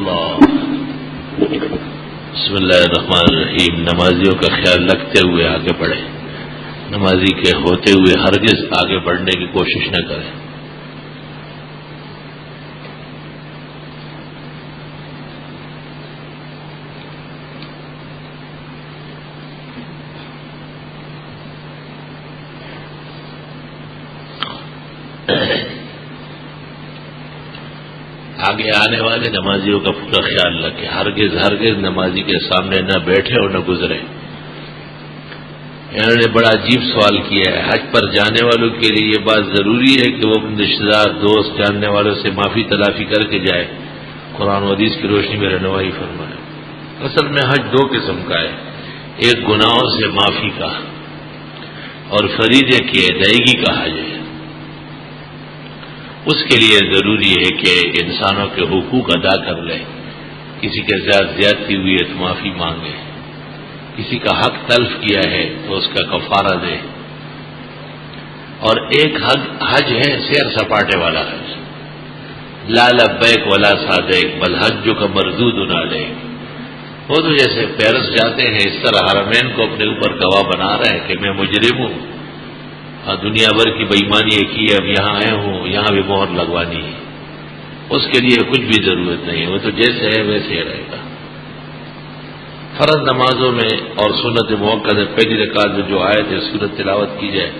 اللہ بسم اللہ الرحمن الرحیم. نمازیوں کا خیال رکھتے ہوئے آگے بڑھیں. نمازی کے ہوتے ہوئے ہرگز آگے بڑھنے کی کوشش نہ کریں. آگے آنے والے نمازیوں کا پورا خیال رکھیں. ہرگز نمازی کے سامنے نہ بیٹھے اور نہ گزرے. انہوں نے بڑا عجیب سوال کیا ہے. حج پر جانے والوں کے لیے یہ بات ضروری ہے کہ وہ اپنے رشتے دار دوست جاننے والوں سے معافی تلافی کر کے جائے. قرآن و حدیث کی روشنی میں رہنمائی فرمائے. اصل میں حج دو قسم کا ہے. ایک گناہوں سے معافی کا اور فریضے کی ادائیگی کا حج ہے. اس کے لیے ضروری ہے کہ انسانوں کے حقوق ادا کر لے. کسی کے زیادتی ہوئی ہے تو معافی مانگے. کسی کا حق تلف کیا ہے تو اس کا کفارہ دے. اور ایک حج ہے سیر سپاٹے والا حج. لا لبیک ولا صادق بل حج کا مردود نہ لے. وہ تو جیسے پیرس جاتے ہیں اس طرح حرمین کو اپنے اوپر گواہ بنا رہے ہیں کہ میں مجرم ہوں اور دنیا بھر کی بےایمانی کی ہے. اب یہاں آئے ہوں, یہاں بھی مہر لگوانی ہے. اس کے لیے کچھ بھی ضرورت نہیں ہے. وہ تو جیسے ہے ویسے ہی رہے گا. فرض نمازوں میں اور سنت موقع میں پہلی رکعت میں جو آیت یا سورت تلاوت کی جائے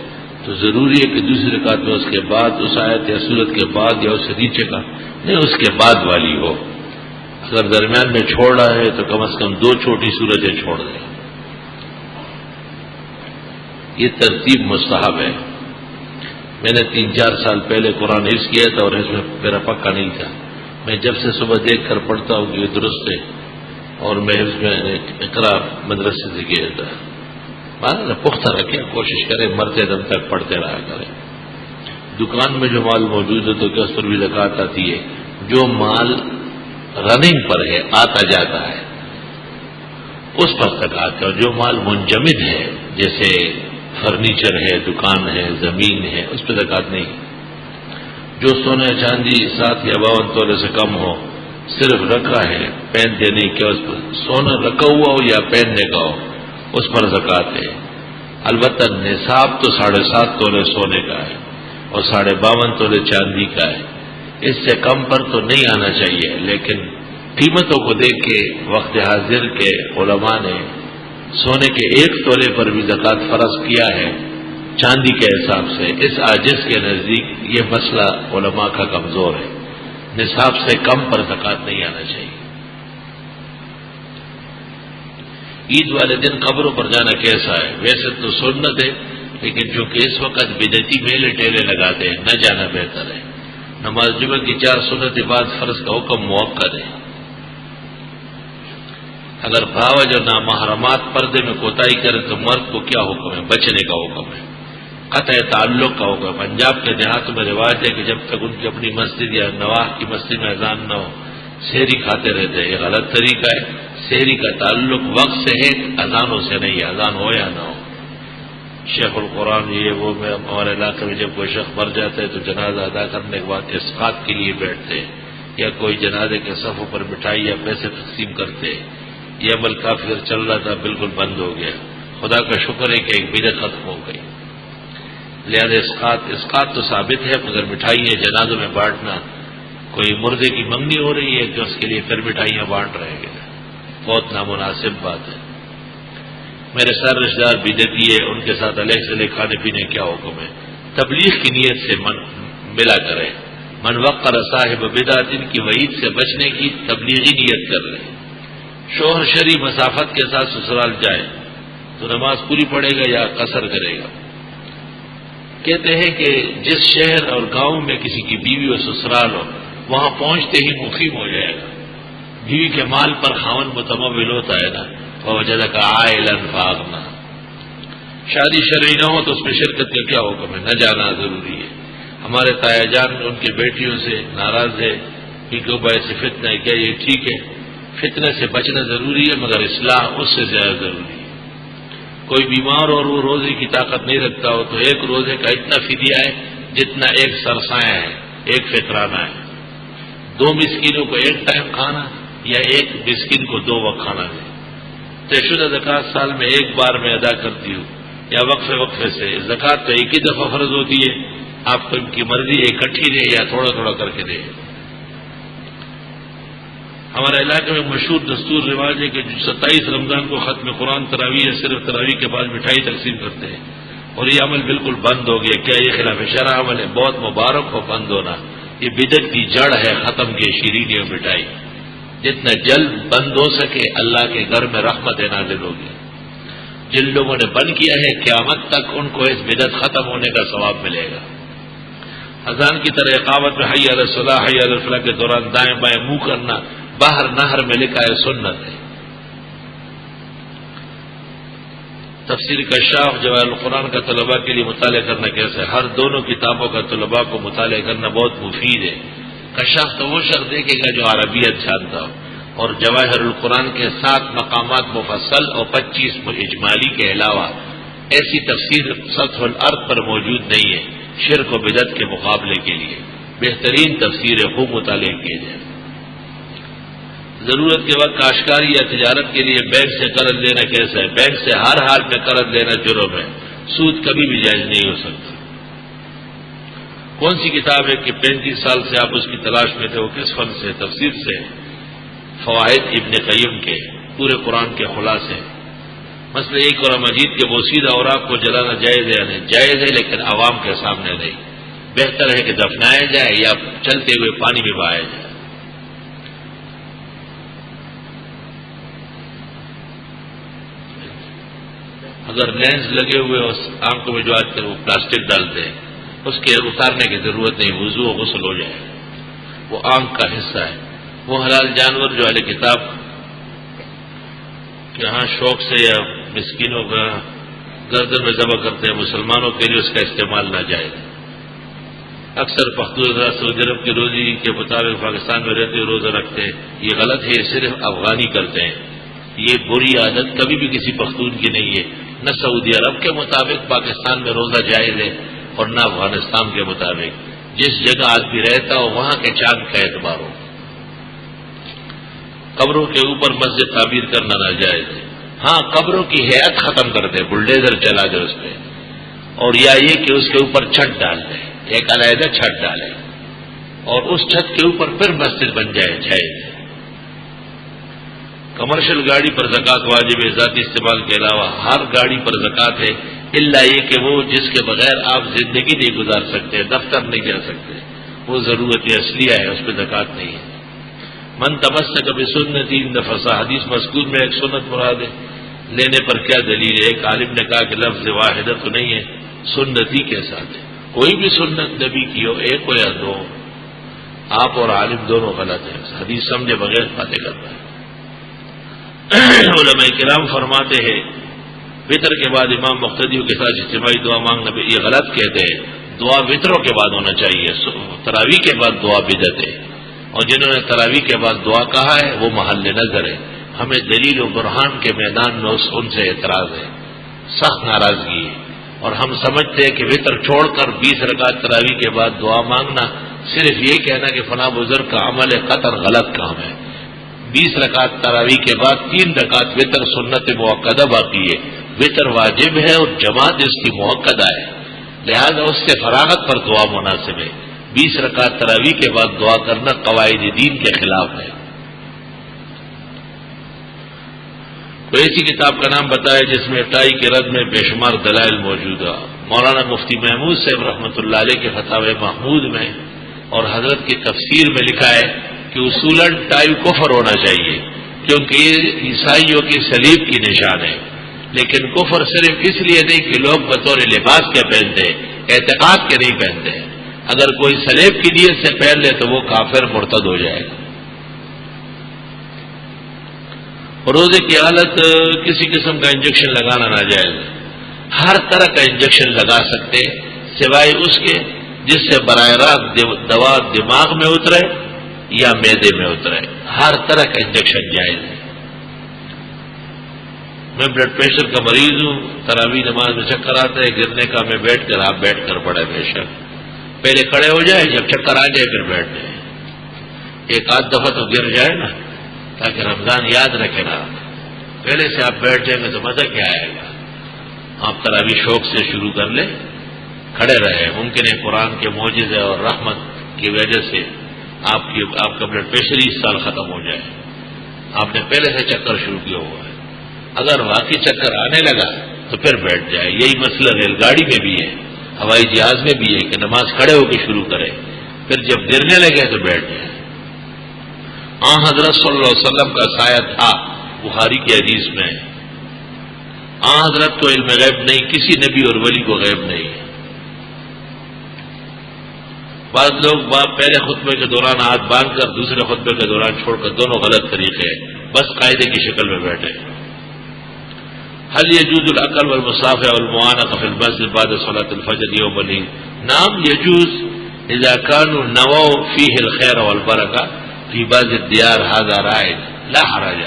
تو ضروری ہے کہ دوسری رکعت میں اس کے بعد اس آیت یا سورت کے بعد یا اس سے نیچے کا نہیں, اس کے بعد والی ہو. اگر درمیان میں چھوڑ رہا ہے تو کم از کم 2 چھوٹی سورتیں چھوڑ دیں. یہ ترتیب مستحب ہے. میں نے 3-4 سال پہلے قرآن حفظ کیا تھا اور اس میں میرا پکا نہیں تھا. میں جب سے صبح دیکھ کر پڑھتا ہوں کہ یہ درست ہے اور میں حفظ میں اقرا مدرسے سے کیا تھا. مانا پختہ رکھیں, کوشش کریں مرتے دم تک پڑھتے رہا کریں. دکان میں جو مال موجود ہے تو کیا اس پر بھی زکوٰۃ آتی ہے. جو مال رننگ پر ہے, آتا جاتا ہے, اس پر زکوٰۃ ہے. اور جو مال منجمد ہے جیسے فرنیچر ہے, دکان ہے, زمین ہے, اس پہ زکوٰۃ نہیں. جو سونے چاندی 7 یا 52 تولے سے کم ہو, صرف رکھا ہے پہن دینے کیا اس پر سونا رکھا ہوا ہو یا پہننے کا ہو, اس پر زکوٰۃ ہے. البتہ نصاب تو 7.5 تولے سونے کا ہے اور 52.5 تولے چاندی کا ہے. اس سے کم پر تو نہیں آنا چاہیے. لیکن قیمتوں کو دیکھ کے وقت حاضر کے علماء نے سونے کے 1 تولے پر بھی زکوٰۃ فرض کیا ہے چاندی کے حساب سے. اس عاجز کے نزدیک یہ مسئلہ علماء کا کمزور ہے. نصاب سے کم پر زکوٰۃ نہیں آنا چاہیے. عید والے دن قبروں پر جانا کیسا ہے؟ ویسے تو سنت ہے, لیکن چونکہ اس وقت بدعتی میلے ٹیلے لگاتے ہیں نہ جانا بہتر ہے. نماز جمعہ کی 4 سنت بعد فرض کا حکم موقع ہے. اگر بھاوج اور نامحرمات پردے میں کوتاہی کرے تو مرد کو کیا حکم ہے؟ بچنے کا حکم ہے, قطع تعلق کا حکم ہے. پنجاب کے دیہاتوں میں رواج ہے کہ جب تک ان کی اپنی مسجد یا نواح کی مسجد میں اذان نہ ہو سحری کھاتے رہتے ہیں. یہ غلط طریقہ ہے. سحری کا تعلق وقت سے ہے, اذانوں سے نہیں ہے, اذان ہو یا نہ ہو. شیخ القرآن یہ وہ میں ہمارے علاقے میں جب کوئی شخص مر جاتا ہے تو جنازہ ادا کرنے کے بعد اسقاط کے لیے بیٹھتے ہیں یا کوئی جنازے کے صفوں پر مٹھائی یا پیسے تقسیم کرتے ہیں. یہ عمل کافی دیر چل رہا تھا, بالکل بند ہو گیا. خدا کا شکر ہے کہ ایک بدعت ختم ہو گئی. لہذا اسقاط تو ثابت ہے, مگر مٹھائیاں جنازوں میں بانٹنا کوئی مردے کی منگنی ہو رہی ہے کہ اس کے لیے پھر مٹھائیاں بانٹ رہے ہیں, بہت نامناسب بات ہے. میرے سارے رشتے دار بدعتی ہے, ان کے ساتھ علیہ سے کھانے پینے کیا حکم ہے؟ تبلیغ کی نیت سے ملا کرے. من وقر صاحب بدعت کی وعید سے بچنے کی تبلیغی نیت کر لے. شوہر شرعی مسافت کے ساتھ سسرال جائے تو نماز پوری پڑھے گا یا قصر کرے گا؟ کہتے ہیں کہ جس شہر اور گاؤں میں کسی کی بیوی و سسرال ہو وہاں پہنچتے ہی مقیم ہو جائے گا. بیوی کے مال پر خاوند متمول ہوتا ہے نا, ووجدک عائلا فاغنا. شادی شرعی نہ ہو تو اس میں شرکت کا کیا حکم ہے؟ نہ جانا ضروری ہے. ہمارے تایا جان ان کی بیٹیوں سے ناراض ہے کیونکہ باعث فتنہ ہے. کیا یہ ٹھیک ہے؟ فتنے سے بچنا ضروری ہے, مگر اصلاح اس سے زیادہ ضروری ہے. کوئی بیمار اور وہ روزے کی طاقت نہیں رکھتا ہو تو 1 روزے کا اتنا فدیہ ہے جتنا 1 سرسایہ ہے, 1 فطرانہ ہے. 2 مسکینوں کو 1 ٹائم کھانا یا ایک مسکین کو 2 وقت کھانا دے. طے شدہ زکوٰۃ سال میں ایک بار میں ادا کرتی ہوں یا وقفے وقفے سے. زکوٰۃ تو ایک ہی دفعہ فرض ہوتی ہے، آپ کو ان کی مرضی ہے اکٹھی دے یا تھوڑا تھوڑا کر کے دے. ہمارے علاقے میں مشہور دستور رواج ہے کہ 27 رمضان کو ختم قرآن تراویح ہے، صرف تراویح کے بعد مٹھائی تقسیم کرتے ہیں، اور یہ عمل بالکل بند ہو گیا. کیا یہ خلاف شرع عمل ہے؟ بہت مبارک ہو بند ہونا. یہ بدعت کی جڑ ہے ختم کی شیرینی اور مٹھائی. جتنا جلد بند ہو سکے اللہ کے گھر میں رحمت نازل ہوگی. جن لوگوں نے بند کیا ہے قیامت تک ان کو اس بدعت ختم ہونے کا ثواب ملے گا. اذان کی طرح اقامت میں حی علی الصلاح حی علی الفلاح کے دوران دائیں بائیں منہ کرنا باہر نہر میں لکھا ہے، سنت ہے. تفسیر کشاف جواہر القرآن کا طلباء کے لیے مطالعہ کرنا کیسا ہے؟ ہر دونوں کتابوں کا طلباء کو مطالعہ کرنا بہت مفید ہے. کشاف تو وہ شخص دیکھے گا جو عربیت جانتا ہو، اور جواہر القرآن کے 7 مقامات مفصل اور 25 اجمالی کے علاوہ ایسی تفسیر سطح الارض پر موجود نہیں ہے. شرک و بدعت کے مقابلے کے لیے بہترین تفسیر خوب مطالعہ کیے جائیں. ضرورت کے وقت کاشتکاری یا تجارت کے لیے بینک سے قرض لینا کیسا ہے؟ بینک سے ہر حال میں قرض لینا جرم ہے، سود کبھی بھی جائز نہیں ہو سکتا. کون سی کتاب ہے کہ 35 سال سے آپ اس کی تلاش میں تھے؟ وہ کس فن سے؟ تفسیر سے. فوائد ابن قیم کے پورے قرآن کے خلاصے. مثلا ایک قرآن مجید کے بوسیدہ اوراق کو جلانا جائز ہے یا نہیں؟ جائز ہے، لیکن عوام کے سامنے نہیں. بہتر ہے کہ دفنایا جائے یا چلتے ہوئے پانی میں بہایا جائے. اگر لینس لگے ہوئے اس آنکھوں میں جو آتے ہیں وہ پلاسٹک ڈالتے ہیں، اس کے اتارنے کی ضرورت نہیں، وضو و غسل ہو جائے. وہ آنکھ کا حصہ ہے. وہ حلال جانور جو اہل کتاب یہاں شوق سے یا مسکینوں کا گردن میں ذبح کرتے ہیں، مسلمانوں کے لیے اس کا استعمال ناجائز ہے. اکثر پختون سعودی عرب کی روزی کے مطابق پاکستان میں رہتے ہوئے روزہ رکھتے ہیں. یہ غلط ہے، صرف افغانی کرتے ہیں. یہ بری عادت کبھی بھی کسی پختون کی نہیں ہے. نہ سعودی عرب کے مطابق پاکستان میں روزہ جائز ہے اور نہ افغانستان کے مطابق. جس جگہ آدمی رہتا ہو وہاں کے چاند کا اعتبار ہو. قبروں کے اوپر مسجد تعمیر کرنا ناجائز ہے. ہاں، قبروں کی حیات ختم کر دے، بلڈیزر چلا دے اس پہ، اور یا یہ کہ اس کے اوپر چھت ڈال دے، ایک علیحدہ چھت ڈالے اور اس چھت کے اوپر پھر مسجد بن جائے، جائز ہے. کمرشل گاڑی پر زکوٰۃ واجب ہے، ذاتی استعمال کے علاوہ ہر گاڑی پر زکوٰۃ ہے، الا یہ کہ وہ جس کے بغیر آپ زندگی نہیں گزار سکتے، دفتر نہیں جا سکتے، وہ ضرورت اصلیہ ہے، اس پہ زکوٰۃ نہیں ہے. من تمسک بسنتی فصاح، حدیث مذکور میں ایک سنت مراد ہے. لینے پر کیا دلیل ہے؟ ایک عالم نے کہا کہ لفظ واحدہ تو نہیں ہے، سنتی کے ساتھ ہے. کوئی بھی سنت نبی کی ہو، ایک ہو یا دو، آپ اور عالم دونوں غلط ہیں. حدیث سمجھے بغیر باتیں کرتا ہے. علماء کرام فرماتے ہیں وطر کے بعد امام مقتدیوں کے ساتھ اجتماعی دعا مانگنا، یہ غلط کہتے ہیں. دعا وطروں کے بعد ہونا چاہیے، تراویح کے بعد دعا بدعت ہے. اور جنہوں نے تراویح کے بعد دعا کہا ہے وہ محل نظر ہے. ہمیں دلیل و برہان کے میدان میں ان سے اعتراض ہے، سخت ناراضگی ہے. اور ہم سمجھتے ہیں کہ وطر چھوڑ کر 20 رکعت تراویح کے بعد دعا مانگنا صرف یہ کہنا کہ فلاں بزرگ کا عمل قطر غلط کام ہے. 20 رکعت تراویح کے بعد 3 رکعت وطر سنت موقدہ باقی ہے. وطر واجب ہے اور جماعت اس کی موقدہ ہے، لہذا اس سے فراغت پر دعا مناسب ہے. 20 رکعت تراویح کے بعد دعا کرنا قواعد دین کے خلاف ہے. کوئی ایسی کتاب کا نام بتائے جس میں ٹائی کے رد میں بے شمار دلائل موجود ہے. مولانا مفتی محمود صاحب رحمۃ اللہ علیہ کے فتاوی محمود میں اور حضرت کی تفسیر میں لکھا ہے کہ اصولاً ٹائی کفر ہونا چاہیے، کیونکہ یہ عیسائیوں کی صلیب کی نشان ہے. لیکن کفر صرف اس لیے نہیں کہ لوگ بطور لباس کے پہنتے ہیں، اعتقاد کے نہیں پہنتے ہیں. اگر کوئی صلیب کی نیت سے پہن لے تو وہ کافر مرتد ہو جائے گا. روزے کی حالت کسی قسم کا انجیکشن لگانا ناجائز ہے. ہر طرح کا انجیکشن لگا سکتے سوائے اس کے جس سے براہ راست دوا دماغ میں اترے یا معدے میں اترے. ہر طرح کا انجیکشن جائز ہے. میں بلڈ پریشر کا مریض ہوں، تراویح نماز میں چکر آتا ہے، گرنے کا میں بیٹھ کر، آپ بیٹھ کر پڑے بے شک، پہلے کھڑے ہو جائے، جب چکر آ جائے پھر بیٹھ جائے. ایک آدھ دفعہ تو گر جائے نا، تاکہ رمضان یاد رکھے نا. پہلے سے آپ بیٹھ جائیں گے تو مزہ کیا آئے گا. آپ تراویح شوق سے شروع کر لیں, کھڑے رہے. ممکن ہے قرآن کے معجزے اور رحمت کی وجہ سے آپ کا بلڈ پریشر اس سال ختم ہو جائے. آپ نے پہلے سے چکر شروع کیا ہوا ہے. اگر واقعی چکر آنے لگا تو پھر بیٹھ جائے. یہی مسئلہ ریل گاڑی میں بھی ہے, ہوائی جہاز میں بھی ہے کہ نماز کھڑے ہو کے شروع کرے, پھر جب گرنے لگے تو بیٹھ جائے. حضرت صلی اللہ علیہ وسلم کا سایہ تھا, بخاری کی حدیث میں. حضرت کو علم غیب نہیں, کسی نبی اور ولی کو غیب نہیں. بعض لوگ پہلے خطبے کے دوران ہاتھ باندھ کر دوسرے خطبے کے دوران چھوڑ کر, دونوں غلط طریقے ہیں, بس قاعدے کی شکل میں بیٹھے. هل يجوز الاكل والمصافحه والمعانقه في المسجد بعد صلاه الفجر يوم العيد؟ نعم يجوز اذا كانوا نووا فيه الخير والبركه في بعض الديار, هذا رائج لا حرج.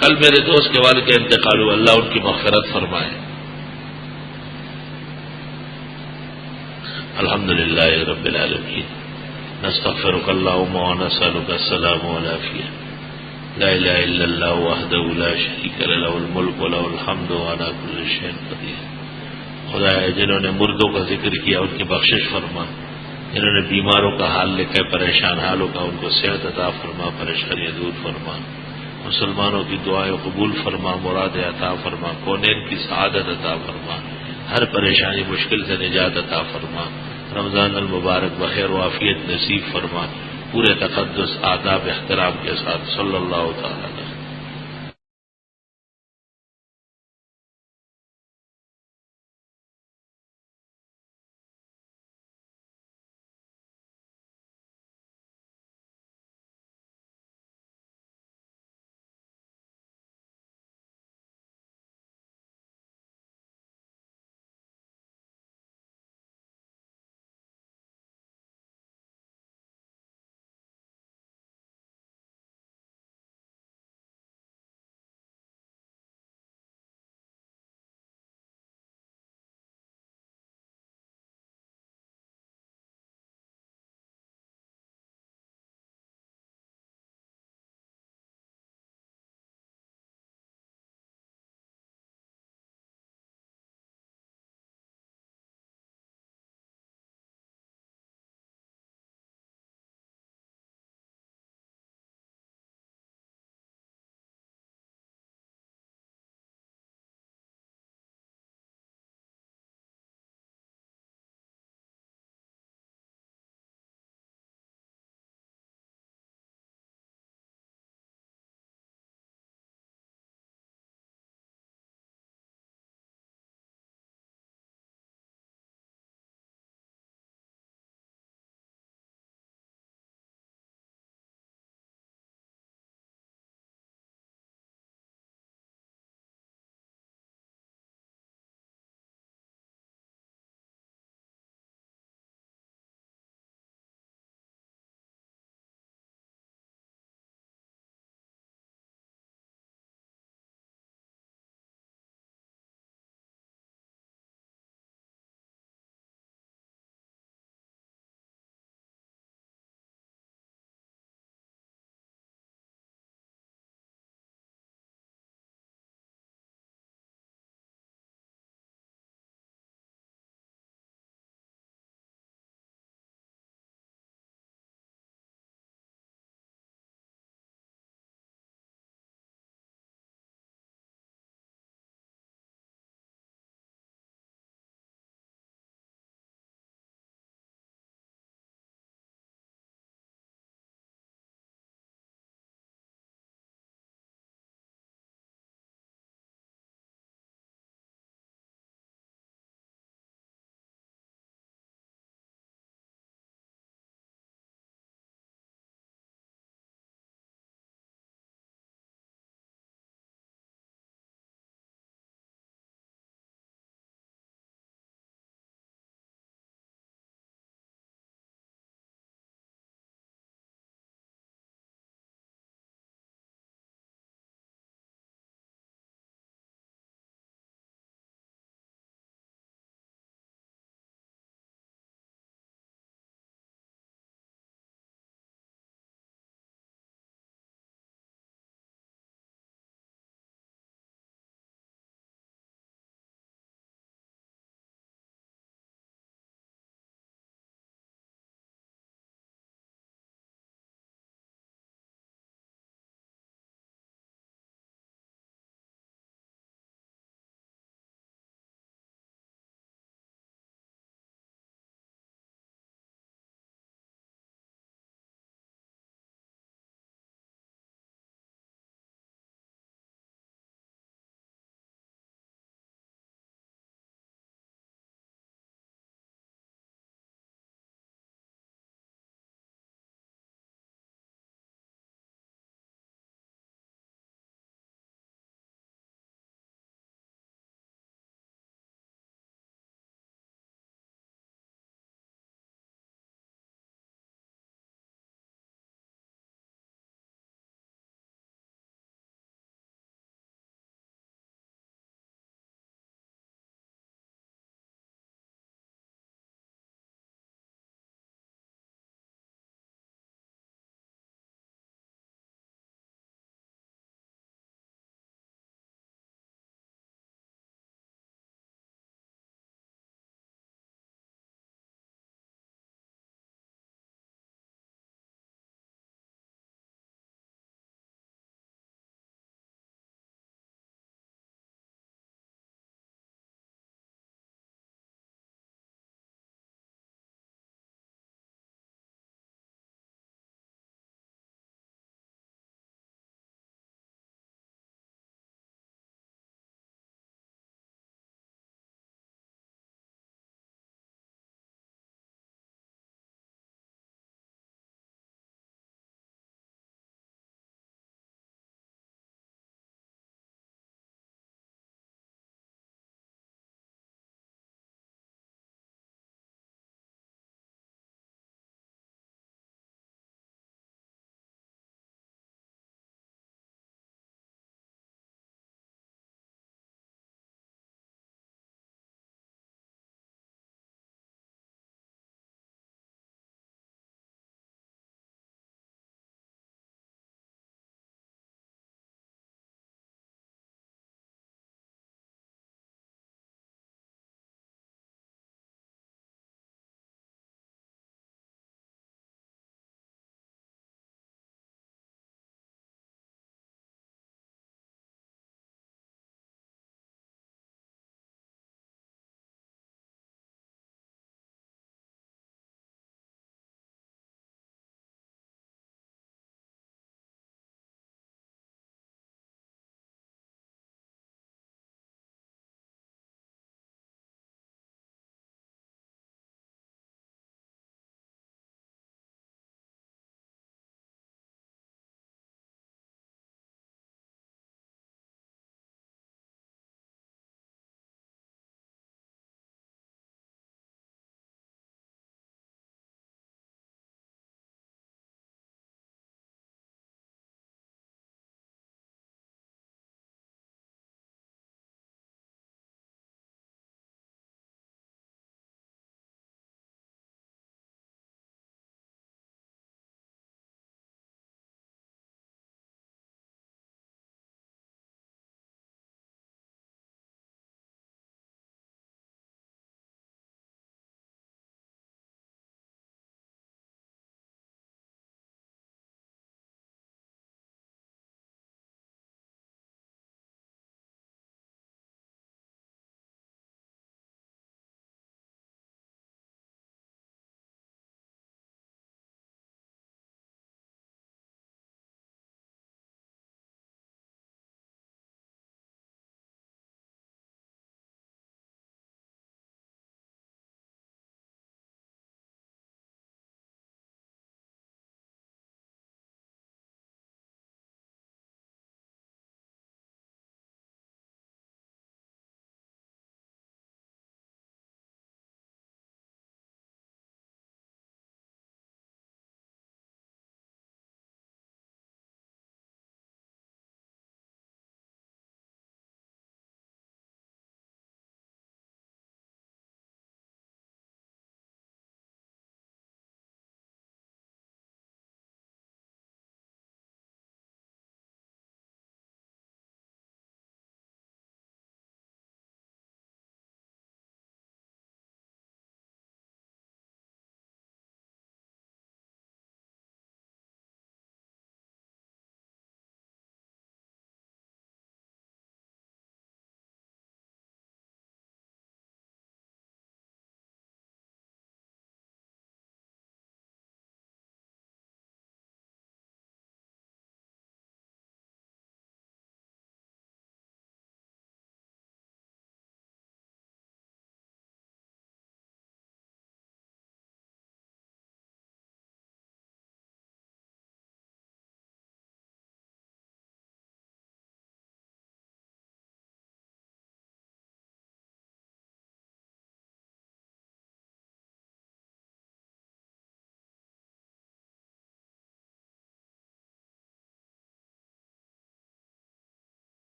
کل میرے دوست کے والد کا انتقال ہوا, اللہ ان کی مغفرت فرمائے. الحمدللہ رب العالمین, نستغفرک اللہم ونسألک السلام والعافیہ. لا الہ الا اللہ وحدہ لا شریک لہ, لہ الملک ولہ الحمد وعلی کل شیء قدیر. خدایا جنہوں نے مردوں کا ذکر کیا ان کی بخشش فرما, جنہوں نے بیماروں کا حال لکھا, پریشان حالوں کا, ان کو صحت عطا فرما, پریشانیاں دور فرما. مسلمانوں کی دعائیں قبول فرما, مراد عطا فرما, کونین کی سعادت عطا فرما, ہر پریشانی مشکل سے نجات عطا فرما. رمضان المبارک بخیر و عافیت نصیب فرما, پورے تقدس آداب احترام کے ساتھ. صلی اللہ تعالی